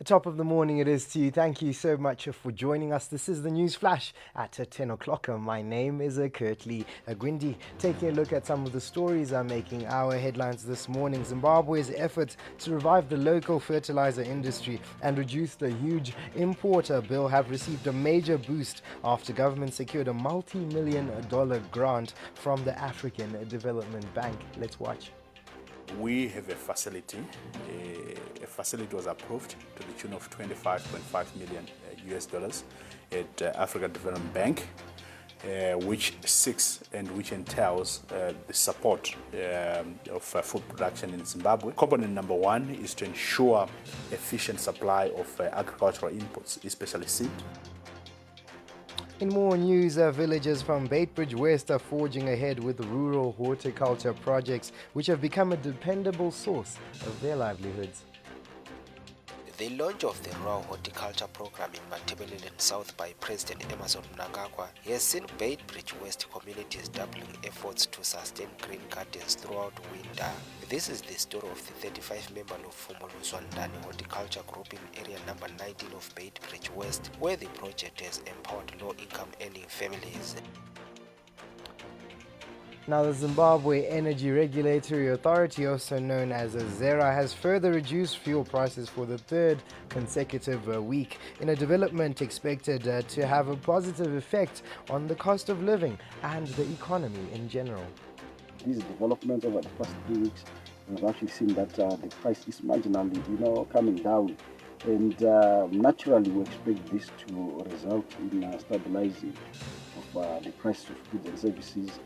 Top of the morning it is to you. Thank you so much for joining us. This is the News Flash at 10 o'clock. My name is Curtly Gwindi. Taking a look at some of the stories making our headlines this morning. Zimbabwe's efforts to revive the local fertilizer industry and reduce the huge importer bill have received a major boost after government secured a multi-million-dollar grant from the African Development Bank. Let's watch. We have a facility. A facility was approved to the tune of 25.5 million US dollars at African Development Bank, which seeks and which entails the support of food production in Zimbabwe. Component number one is to ensure efficient supply of agricultural inputs, especially seed. In more news, villagers from Beitbridge West are forging ahead with rural horticulture projects, which have become a dependable source of their livelihoods. The launch of the rural horticulture program in Matabeleland South by President Emerson Mnangagwa has seen Beitbridge West communities doubling efforts to sustain green gardens throughout winter. This is the story of the 35-member Lufumuluzwandani Horticulture Group in area number 19 of Beitbridge West, where the project has empowered low-income earning families. Now, the Zimbabwe Energy Regulatory Authority, also known as ZERA, has further reduced fuel prices for the third consecutive week, in a development expected to have a positive effect on the cost of living and the economy in general. These developments over the past 3 weeks, we've actually seen that the price is marginally, coming down. And naturally, we expect this to result in stabilizing of the price of goods and services.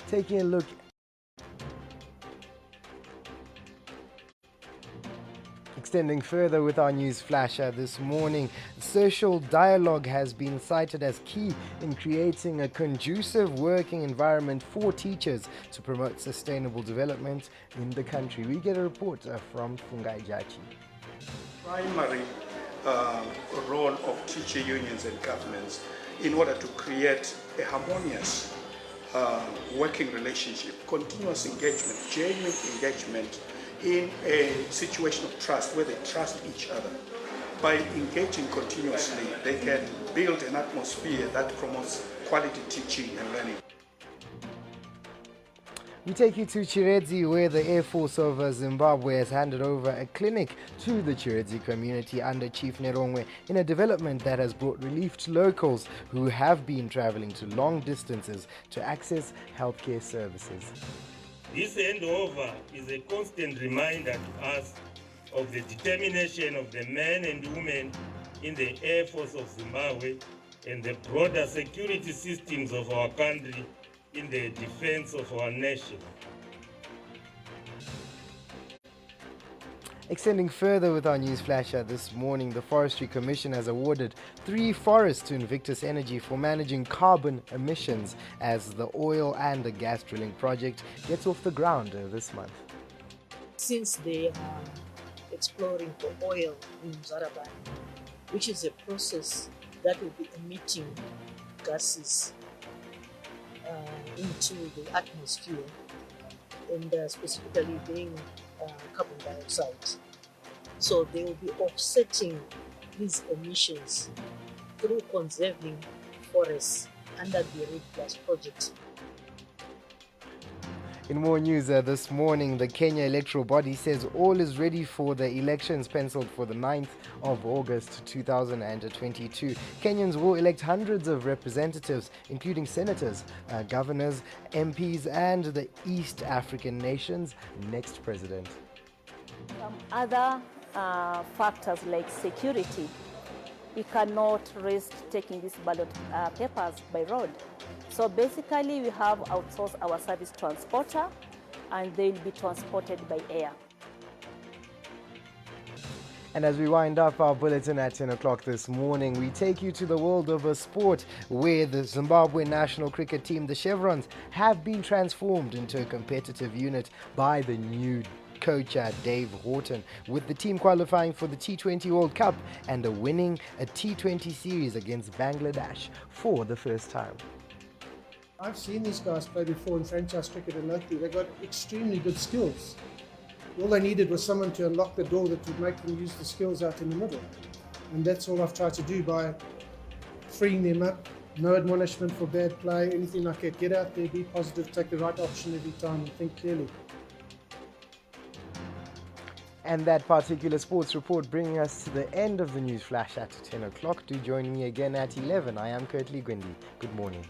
Taking a look. Extending further with our news flash this morning, social dialogue has been cited as key in creating a conducive working environment for teachers to promote sustainable development in the country. We get a report from Fungai Jachi. Primary role of teacher unions and governments in order to create a harmonious working relationship, continuous engagement, genuine engagement in a situation of trust where they trust each other. By engaging continuously, they can build an atmosphere that promotes quality teaching and learning. We take you to Chiredzi, where the Air Force of Zimbabwe has handed over a clinic to the Chiredzi community under Chief Nerongwe, in a development that has brought relief to locals who have been traveling to long distances to access healthcare services. This handover is a constant reminder to us of the determination of the men and women in the Air Force of Zimbabwe and the broader security systems of our country in the defense of our nation. Extending further with our news flash this morning, the Forestry Commission has awarded 3 forests to Invictus Energy for managing carbon emissions as the oil and the gas drilling project gets off the ground this month. Since they are exploring for oil in Zaraban, which is a process that will be emitting gases into the atmosphere, and specifically being carbon dioxide. So they will be offsetting these emissions through conserving forests under the RED Plus project. In more news this morning, the Kenya electoral body says all is ready for the elections penciled for the 9th of August 2022. Kenyans will elect hundreds of representatives, including senators, governors, MPs, and the East African nations' next president. Some other factors like security, we cannot risk taking these ballot papers by road. So basically, we have outsourced our service transporter, and they'll be transported by air. And as we wind up our bulletin at 10 o'clock this morning, we take you to the world of sport, where the Zimbabwe national cricket team, the Chevrons, have been transformed into a competitive unit by the new coach Dave Horton, with the team qualifying for the T20 World Cup and winning a T20 series against Bangladesh for the first time. I've seen these guys play before in franchise cricket, and they've got extremely good skills. All they needed was someone to unlock the door that would make them use the skills out in the middle. And that's all I've tried to do by freeing them up. No admonishment for bad play, anything like that. Get out there, be positive, take the right option every time and think clearly. And that particular sports report bringing us to the end of the News Flash at 10 o'clock. Do join me again at 11. I am Curtly Gwindi. Good morning.